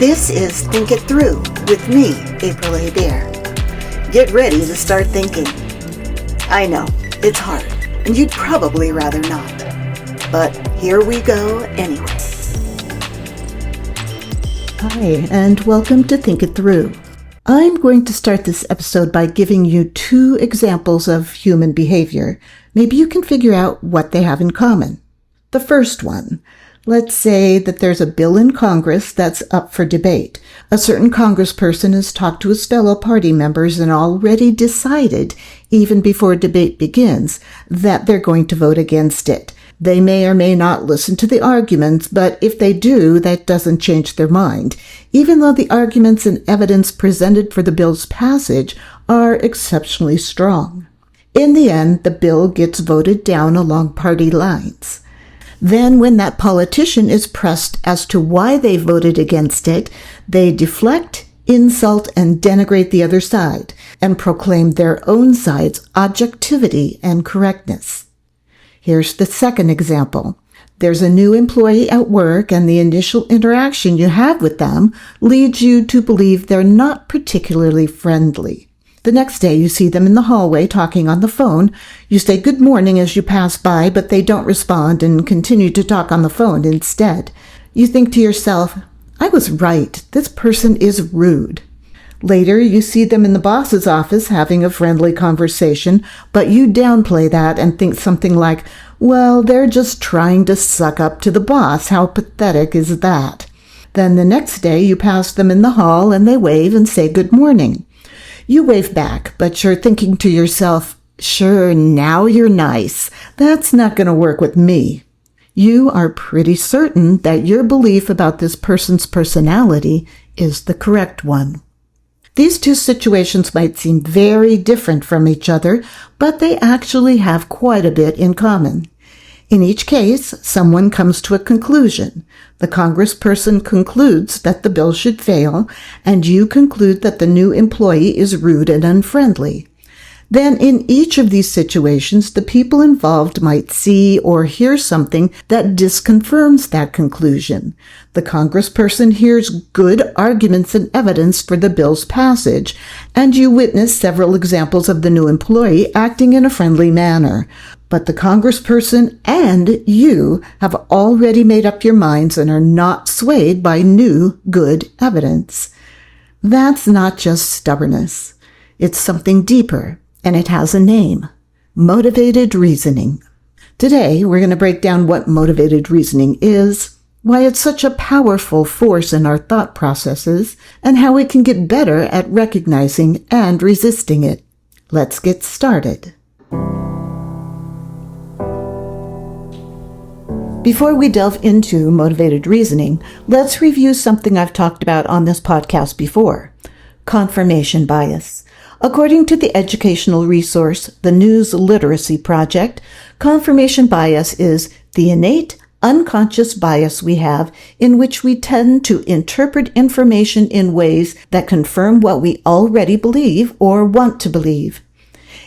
This is Think It Through with me, April A. Bear. Get ready to start thinking. I know, it's hard, and you'd probably rather not. But here we go anyway. Hi, and welcome to Think It Through. I'm going to start this episode by giving you two examples of human behavior. Maybe you can figure out what they have in common. The first one. Let's say that there's a bill in Congress that's up for debate. A certain congressperson has talked to his fellow party members and already decided, even before debate begins, that they're going to vote against it. They may or may not listen to the arguments, but if they do, that doesn't change their mind, even though the arguments and evidence presented for the bill's passage are exceptionally strong. In the end, the bill gets voted down along party lines. Then when that politician is pressed as to why they voted against it, they deflect, insult, and denigrate the other side, and proclaim their own side's objectivity and correctness. Here's the second example. There's a new employee at work, and the initial interaction you have with them leads you to believe they're not particularly friendly. The next day, you see them in the hallway talking on the phone. You say good morning as you pass by, but they don't respond and continue to talk on the phone instead. You think to yourself, I was right. This person is rude. Later, you see them in the boss's office having a friendly conversation, but you downplay that and think something like, well, they're just trying to suck up to the boss. How pathetic is that? Then the next day, you pass them in the hall and they wave and say good morning. You wave back, but you're thinking to yourself, sure, now you're nice. That's not going to work with me. You are pretty certain that your belief about this person's personality is the correct one. These two situations might seem very different from each other, but they actually have quite a bit in common. In each case, someone comes to a conclusion. The congressperson concludes that the bill should fail, and you conclude that the new employee is rude and unfriendly. Then in each of these situations, the people involved might see or hear something that disconfirms that conclusion. The congressperson hears good arguments and evidence for the bill's passage, and you witness several examples of the new employee acting in a friendly manner. But the congressperson and you have already made up your minds and are not swayed by new, good evidence. That's not just stubbornness. It's something deeper, and it has a name: motivated reasoning. Today, we're going to break down what motivated reasoning is, why it's such a powerful force in our thought processes, and how we can get better at recognizing and resisting it. Let's get started. Before we delve into motivated reasoning, let's review something I've talked about on this podcast before: confirmation bias. According to the educational resource, the News Literacy Project, confirmation bias is the innate, unconscious bias we have in which we tend to interpret information in ways that confirm what we already believe or want to believe.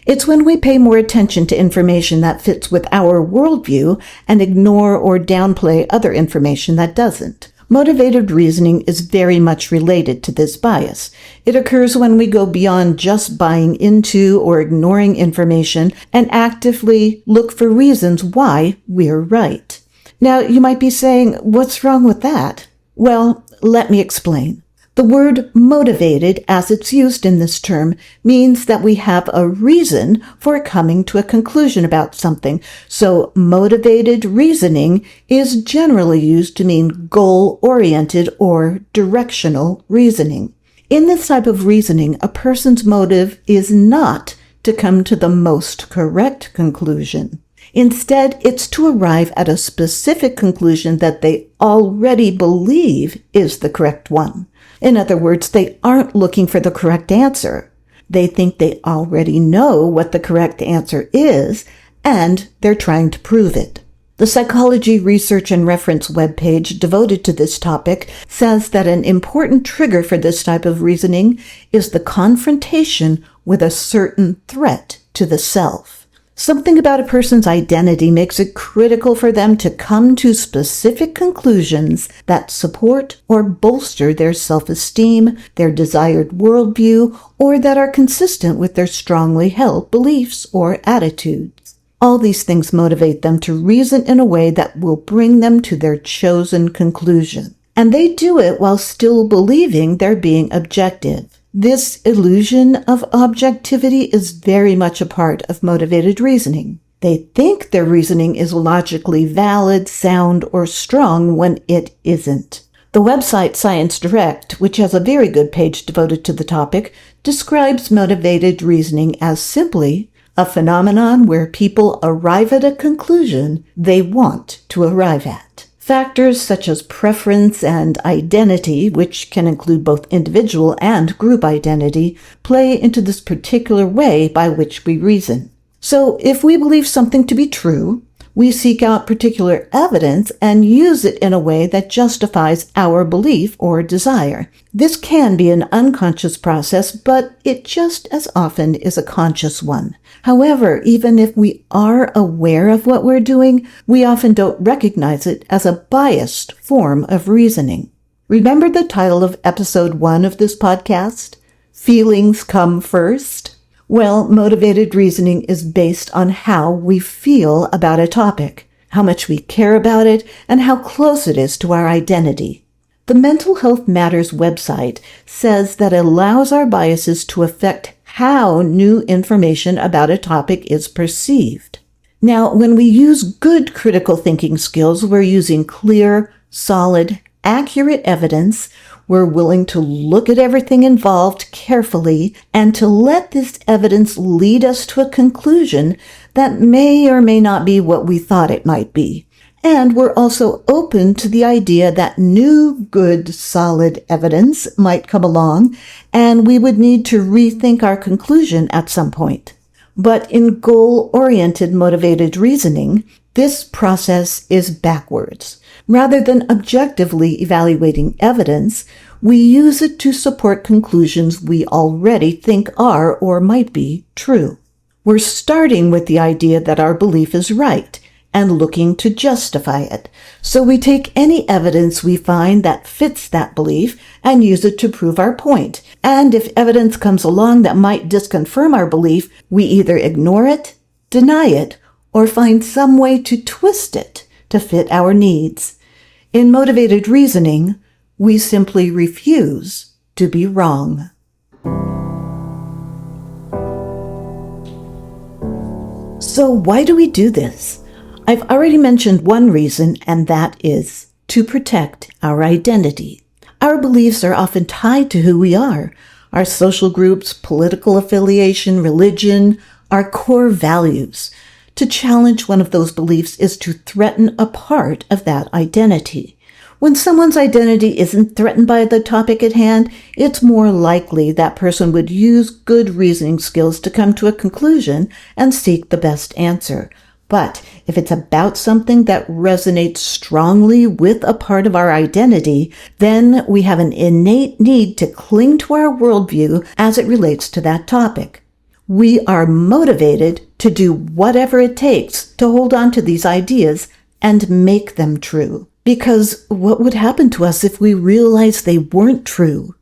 It's when we pay more attention to information that fits with our worldview and ignore or downplay other information that doesn't. Motivated reasoning is very much related to this bias. It occurs when we go beyond just buying into or ignoring information and actively look for reasons why we're right. Now, you might be saying, what's wrong with that? Well, let me explain. The word motivated, as it's used in this term, means that we have a reason for coming to a conclusion about something. So motivated reasoning is generally used to mean goal-oriented or directional reasoning. In this type of reasoning, a person's motive is not to come to the most correct conclusion. Instead, it's to arrive at a specific conclusion that they already believe is the correct one. In other words, they aren't looking for the correct answer. They think they already know what the correct answer is, and they're trying to prove it. The Psychology Research and Reference webpage devoted to this topic says that an important trigger for this type of reasoning is the confrontation with a certain threat to the self. Something about a person's identity makes it critical for them to come to specific conclusions that support or bolster their self-esteem, their desired worldview, or that are consistent with their strongly held beliefs or attitudes. All these things motivate them to reason in a way that will bring them to their chosen conclusion. And they do it while still believing they're being objective. This illusion of objectivity is very much a part of motivated reasoning. They think their reasoning is logically valid, sound, or strong when it isn't. The website Science Direct, which has a very good page devoted to the topic, describes motivated reasoning as simply a phenomenon where people arrive at a conclusion they want to arrive at. Factors such as preference and identity, which can include both individual and group identity, play into this particular way by which we reason. So if we believe something to be true, we seek out particular evidence and use it in a way that justifies our belief or desire. This can be an unconscious process, but it just as often is a conscious one. However, even if we are aware of what we're doing, we often don't recognize it as a biased form of reasoning. Remember the title of episode 1 of this podcast? Feelings come first? Well, motivated reasoning is based on how we feel about a topic, how much we care about it, and how close it is to our identity. The Mental Health Matters website says that it allows our biases to affect how new information about a topic is perceived. Now, when we use good critical thinking skills, we're using clear, solid, accurate evidence. We're willing to look at everything involved carefully and to let this evidence lead us to a conclusion that may or may not be what we thought it might be. And we're also open to the idea that new, good, solid evidence might come along, and we would need to rethink our conclusion at some point. But in goal-oriented motivated reasoning, this process is backwards. Rather than objectively evaluating evidence, we use it to support conclusions we already think are or might be true. We're starting with the idea that our belief is right and looking to justify it. So we take any evidence we find that fits that belief and use it to prove our point. And if evidence comes along that might disconfirm our belief, we either ignore it, deny it, or find some way to twist it to fit our needs. In motivated reasoning, we simply refuse to be wrong. So why do we do this? I've already mentioned one reason, and that is to protect our identity. Our beliefs are often tied to who we are, our social groups, political affiliation, religion, our core values. To challenge one of those beliefs is to threaten a part of that identity. When someone's identity isn't threatened by the topic at hand, it's more likely that person would use good reasoning skills to come to a conclusion and seek the best answer. But if it's about something that resonates strongly with a part of our identity, then we have an innate need to cling to our worldview as it relates to that topic. We are motivated to do whatever it takes to hold on to these ideas and make them true. Because what would happen to us if we realized they weren't true?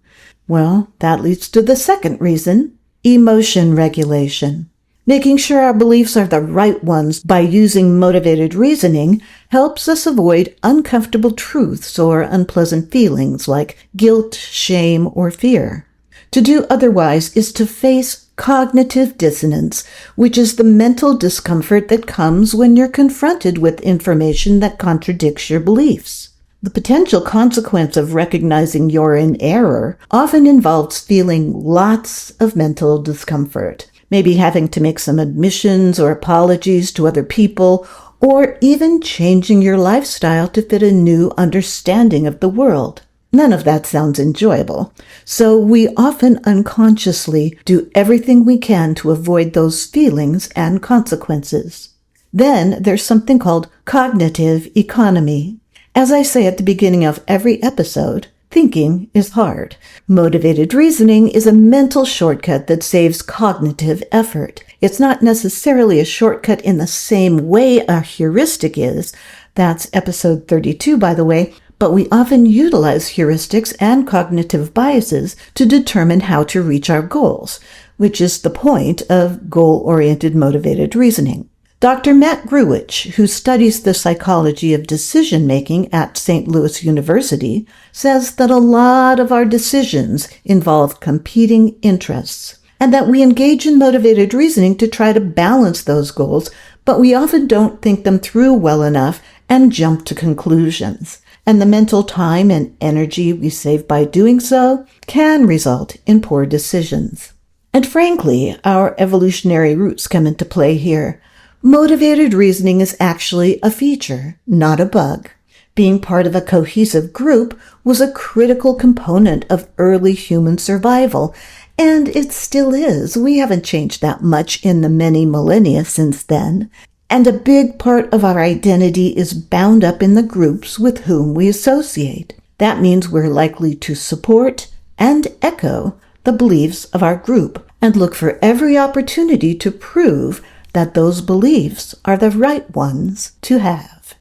Well, that leads to the second reason, emotion regulation. Making sure our beliefs are the right ones by using motivated reasoning helps us avoid uncomfortable truths or unpleasant feelings like guilt, shame, or fear. To do otherwise is to face cognitive dissonance, which is the mental discomfort that comes when you're confronted with information that contradicts your beliefs. The potential consequence of recognizing you're in error often involves feeling lots of mental discomfort. Maybe having to make some admissions or apologies to other people, or even changing your lifestyle to fit a new understanding of the world. None of that sounds enjoyable, so we often unconsciously do everything we can to avoid those feelings and consequences. Then there's something called cognitive economy. As I say at the beginning of every episode, Thinking is hard. Motivated reasoning is a mental shortcut that saves cognitive effort. It's not necessarily a shortcut in the same way a heuristic is. That's episode 32, by the way. But we often utilize heuristics and cognitive biases to determine how to reach our goals, which is the point of goal-oriented motivated reasoning. Dr. Matt Gruwich, who studies the psychology of decision-making at St. Louis University, says that a lot of our decisions involve competing interests, and that we engage in motivated reasoning to try to balance those goals, but we often don't think them through well enough and jump to conclusions. And the mental time and energy we save by doing so can result in poor decisions. And frankly, our evolutionary roots come into play here. Motivated reasoning is actually a feature, not a bug. Being part of a cohesive group was a critical component of early human survival, and it still is. We haven't changed that much in the many millennia since then. And a big part of our identity is bound up in the groups with whom we associate. That means we're likely to support and echo the beliefs of our group and look for every opportunity to prove that those beliefs are the right ones to have.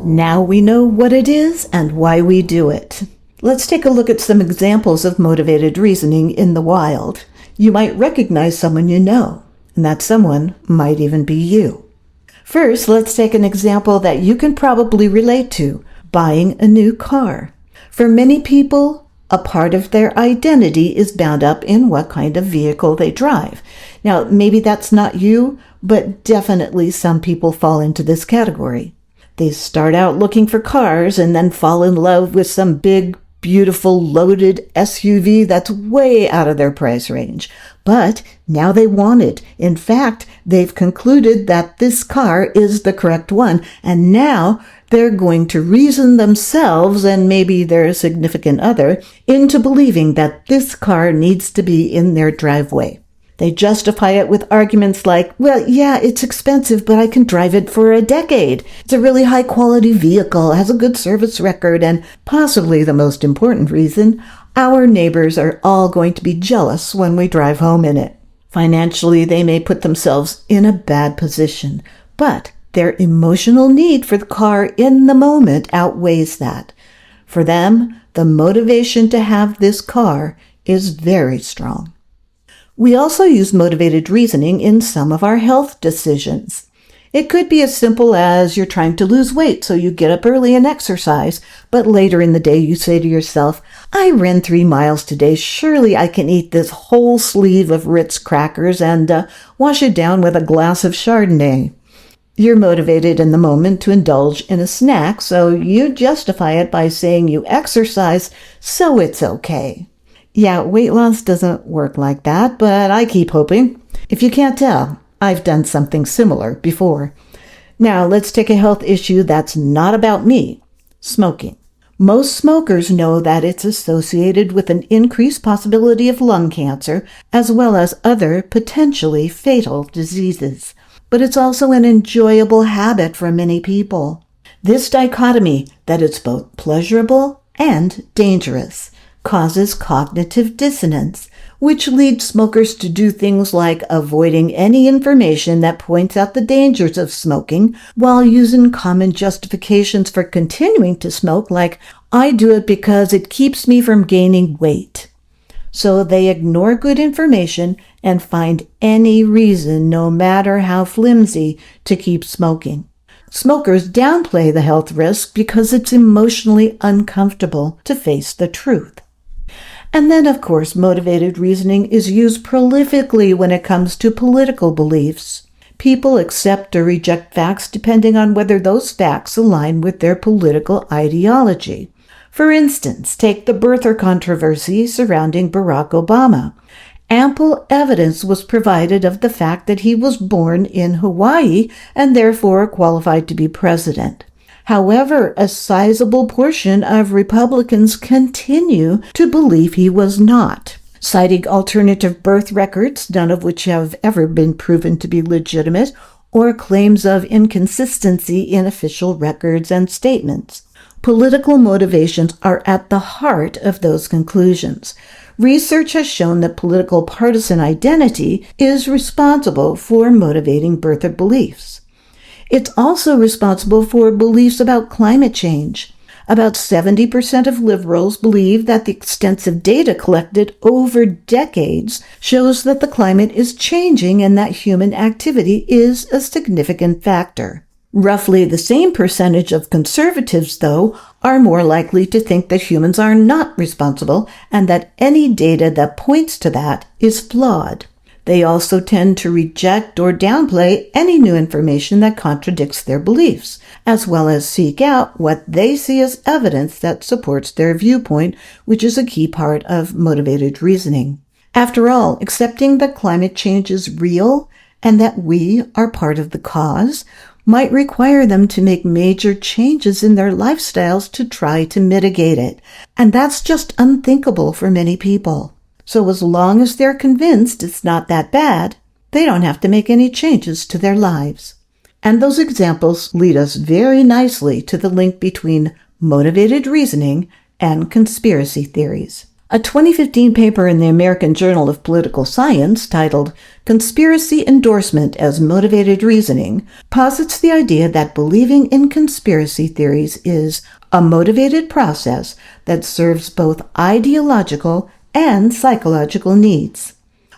Now we know what it is and why we do it. Let's take a look at some examples of motivated reasoning in the wild. You might recognize someone you know, and that someone might even be you. First, let's take an example that you can probably relate to, buying a new car. For many people, a part of their identity is bound up in what kind of vehicle they drive. Now, maybe that's not you, but definitely some people fall into this category. They start out looking for cars and then fall in love with some big, beautiful, loaded SUV that's way out of their price range. But now they want it. In fact, they've concluded that this car is the correct one, and now they're going to reason themselves and maybe their significant other into believing that this car needs to be in their driveway. They justify it with arguments like, well, yeah, it's expensive, but I can drive it for a decade. It's a really high-quality vehicle, has a good service record, and possibly the most important reason, our neighbors are all going to be jealous when we drive home in it. Financially, they may put themselves in a bad position, but their emotional need for the car in the moment outweighs that. For them, the motivation to have this car is very strong. We also use motivated reasoning in some of our health decisions. It could be as simple as you're trying to lose weight, so you get up early and exercise, but later in the day you say to yourself, I ran 3 miles today, surely I can eat this whole sleeve of Ritz crackers and wash it down with a glass of chardonnay. You're motivated in the moment to indulge in a snack, so you justify it by saying you exercise, so it's okay. Yeah, weight loss doesn't work like that, but I keep hoping. If you can't tell, I've done something similar before. Now, let's take a health issue that's not about me, smoking. Most smokers know that it's associated with an increased possibility of lung cancer, as well as other potentially fatal diseases. But it's also an enjoyable habit for many people. This dichotomy, that it's both pleasurable and dangerous, causes cognitive dissonance, which leads smokers to do things like avoiding any information that points out the dangers of smoking while using common justifications for continuing to smoke, like, I do it because it keeps me from gaining weight. So they ignore good information and find any reason, no matter how flimsy, to keep smoking. Smokers downplay the health risk because it's emotionally uncomfortable to face the truth. And then, of course, motivated reasoning is used prolifically when it comes to political beliefs. People accept or reject facts depending on whether those facts align with their political ideology. For instance, take the birther controversy surrounding Barack Obama. Ample evidence was provided of the fact that he was born in Hawaii and therefore qualified to be president. However, a sizable portion of Republicans continue to believe he was not, citing alternative birth records, none of which have ever been proven to be legitimate, or claims of inconsistency in official records and statements. Political motivations are at the heart of those conclusions. Research has shown that political partisan identity is responsible for motivating birther beliefs. It's also responsible for beliefs about climate change. About 70% of liberals believe that the extensive data collected over decades shows that the climate is changing and that human activity is a significant factor. Roughly the same percentage of conservatives, though, are more likely to think that humans are not responsible and that any data that points to that is flawed. They also tend to reject or downplay any new information that contradicts their beliefs, as well as seek out what they see as evidence that supports their viewpoint, which is a key part of motivated reasoning. After all, accepting that climate change is real and that we are part of the cause might require them to make major changes in their lifestyles to try to mitigate it. And that's just unthinkable for many people. So as long as they're convinced it's not that bad, they don't have to make any changes to their lives. And those examples lead us very nicely to the link between motivated reasoning and conspiracy theories. A 2015 paper in the American Journal of Political Science titled Conspiracy Endorsement as Motivated Reasoning posits the idea that believing in conspiracy theories is a motivated process that serves both ideological and psychological needs.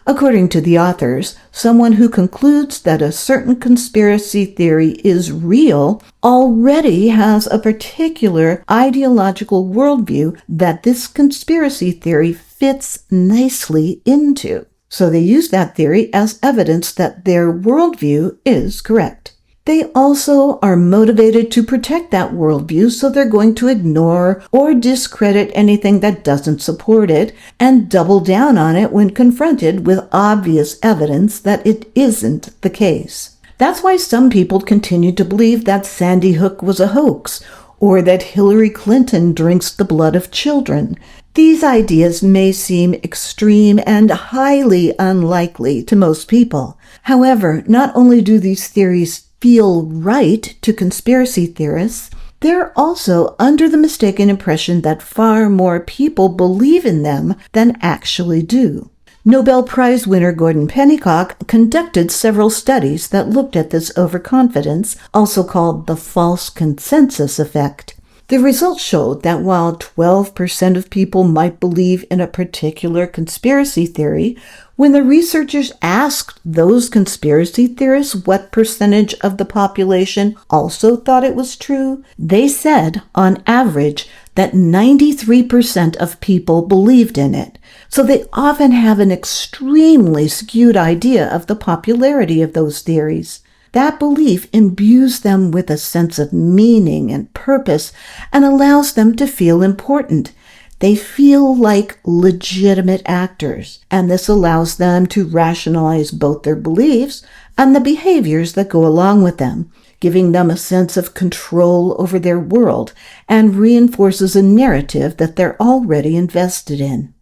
According to the authors, someone who concludes that a certain conspiracy theory is real already has a particular ideological worldview that this conspiracy theory fits nicely into. So they use that theory as evidence that their worldview is correct. They also are motivated to protect that worldview, so they're going to ignore or discredit anything that doesn't support it and double down on it when confronted with obvious evidence that it isn't the case. That's why some people continue to believe that Sandy Hook was a hoax or that Hillary Clinton drinks the blood of children. These ideas may seem extreme and highly unlikely to most people. However, not only do these theories feel right to conspiracy theorists, they're also under the mistaken impression that far more people believe in them than actually do. Nobel Prize winner Gordon Pennycock conducted several studies that looked at this overconfidence, also called the false consensus effect. The results showed that while 12% of people might believe in a particular conspiracy theory, when the researchers asked those conspiracy theorists what percentage of the population also thought it was true, they said, on average, that 93% of people believed in it. So they often have an extremely skewed idea of the popularity of those theories. That belief imbues them with a sense of meaning and purpose and allows them to feel important. They feel like legitimate actors, and this allows them to rationalize both their beliefs and the behaviors that go along with them, giving them a sense of control over their world and reinforces a narrative that they're already invested in.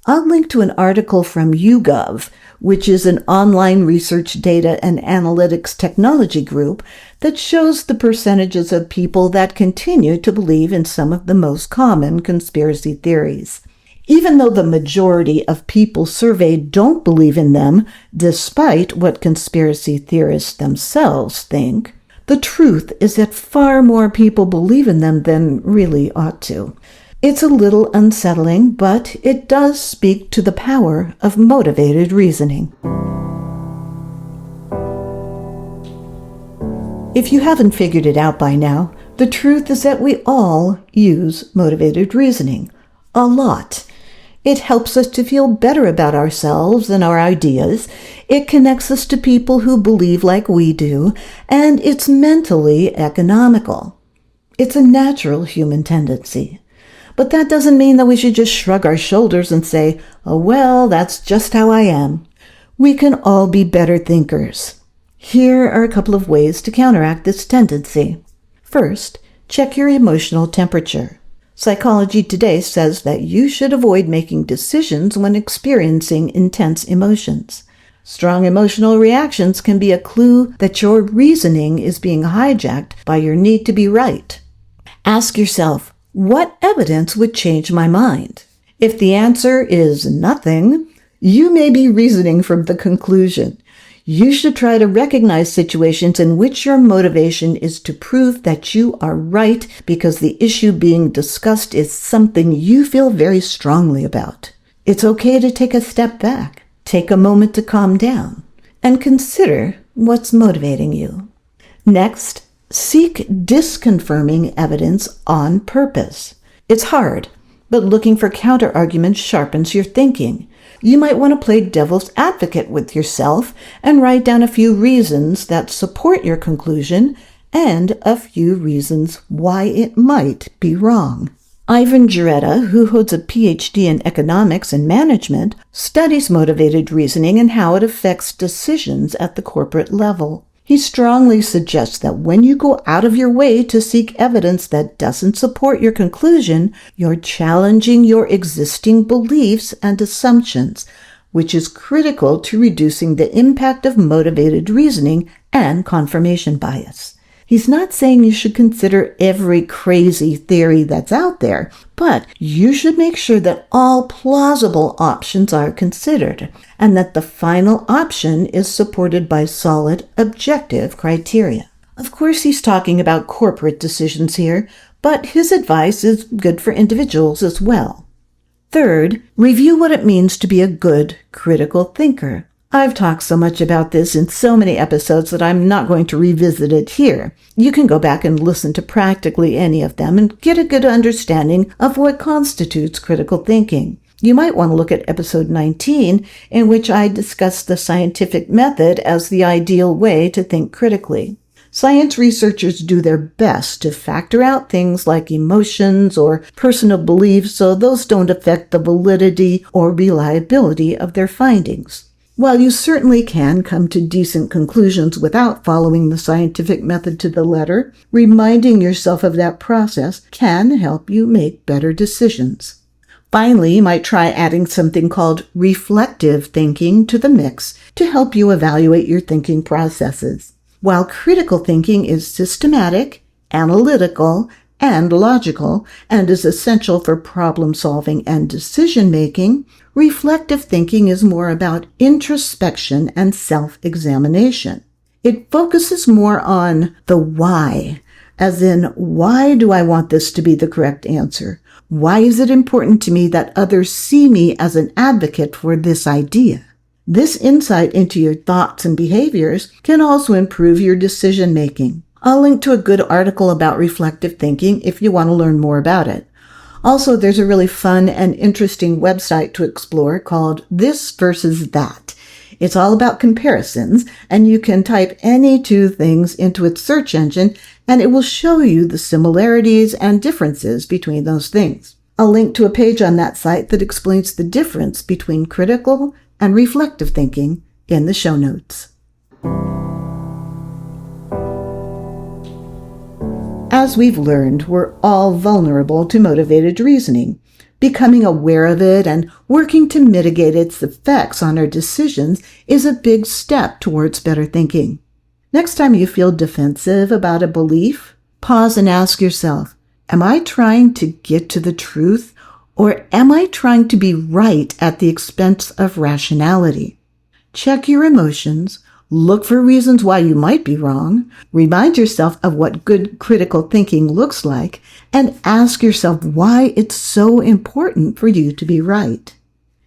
I'll link to an article from YouGov, which is an online research data and analytics technology group that shows the percentages of people that continue to believe in some of the most common conspiracy theories. Even though the majority of people surveyed don't believe in them, despite what conspiracy theorists themselves think, the truth is that far more people believe in them than really ought to. It's a little unsettling, but it does speak to the power of motivated reasoning. If you haven't figured it out by now, the truth is that we all use motivated reasoning. A lot. It helps us to feel better about ourselves and our ideas. It connects us to people who believe like we do, and it's mentally economical. It's a natural human tendency. But that doesn't mean that we should just shrug our shoulders and say, oh, well, that's just how I am. We can all be better thinkers. Here are a couple of ways to counteract this tendency. First, check your emotional temperature. Psychology Today says that you should avoid making decisions when experiencing intense emotions. Strong emotional reactions can be a clue that your reasoning is being hijacked by your need to be right. Ask yourself, what evidence would change my mind? If the answer is nothing, you may be reasoning from the conclusion. You should try to recognize situations in which your motivation is to prove that you are right because the issue being discussed is something you feel very strongly about. It's okay to take a step back, take a moment to calm down, and consider what's motivating you. Next, seek disconfirming evidence on purpose. It's hard, but looking for counterarguments sharpens your thinking. You might want to play devil's advocate with yourself and write down a few reasons that support your conclusion and a few reasons why it might be wrong. Ivan Jaretta, who holds a PhD in economics and management, studies motivated reasoning and how it affects decisions at the corporate level. He strongly suggests that when you go out of your way to seek evidence that doesn't support your conclusion, you're challenging your existing beliefs and assumptions, which is critical to reducing the impact of motivated reasoning and confirmation bias. He's not saying you should consider every crazy theory that's out there, but you should make sure that all plausible options are considered and that the final option is supported by solid, objective criteria. Of course, he's talking about corporate decisions here, but his advice is good for individuals as well. Third, review what it means to be a good critical thinker. I've talked so much about this in so many episodes that I'm not going to revisit it here. You can go back and listen to practically any of them and get a good understanding of what constitutes critical thinking. You might want to look at episode 19, in which I discussed the scientific method as the ideal way to think critically. Science researchers do their best to factor out things like emotions or personal beliefs so those don't affect the validity or reliability of their findings. While you certainly can come to decent conclusions without following the scientific method to the letter, reminding yourself of that process can help you make better decisions. Finally, you might try adding something called reflective thinking to the mix to help you evaluate your thinking processes. While critical thinking is systematic, analytical, and logical, and is essential for problem solving and decision making, reflective thinking is more about introspection and self-examination. It focuses more on the why, as in, why do I want this to be the correct answer? Why is it important to me that others see me as an advocate for this idea? This insight into your thoughts and behaviors can also improve your decision making. I'll link to a good article about reflective thinking if you want to learn more about it. Also, there's a really fun and interesting website to explore called This versus That. It's all about comparisons, and you can type any two things into its search engine, and it will show you the similarities and differences between those things. I'll link to a page on that site that explains the difference between critical and reflective thinking in the show notes. As we've learned, we're all vulnerable to motivated reasoning. Becoming aware of it and working to mitigate its effects on our decisions is a big step towards better thinking. Next time you feel defensive about a belief, pause and ask yourself, am I trying to get to the truth, or am I trying to be right at the expense of rationality? Check your emotions. Look for reasons why you might be wrong, remind yourself of what good critical thinking looks like, and ask yourself why it's so important for you to be right.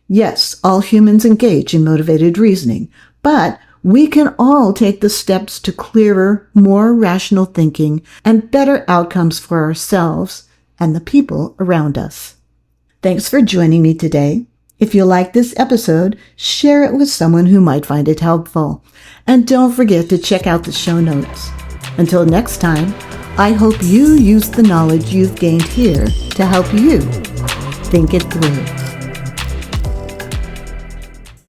Yes, all humans engage in motivated reasoning, but we can all take the steps to clearer, more rational thinking and better outcomes for ourselves and the people around us. Thanks for joining me today. If you like this episode, share it with someone who might find it helpful. And don't forget to check out the show notes. Until next time, I hope you use the knowledge you've gained here to help you think it through.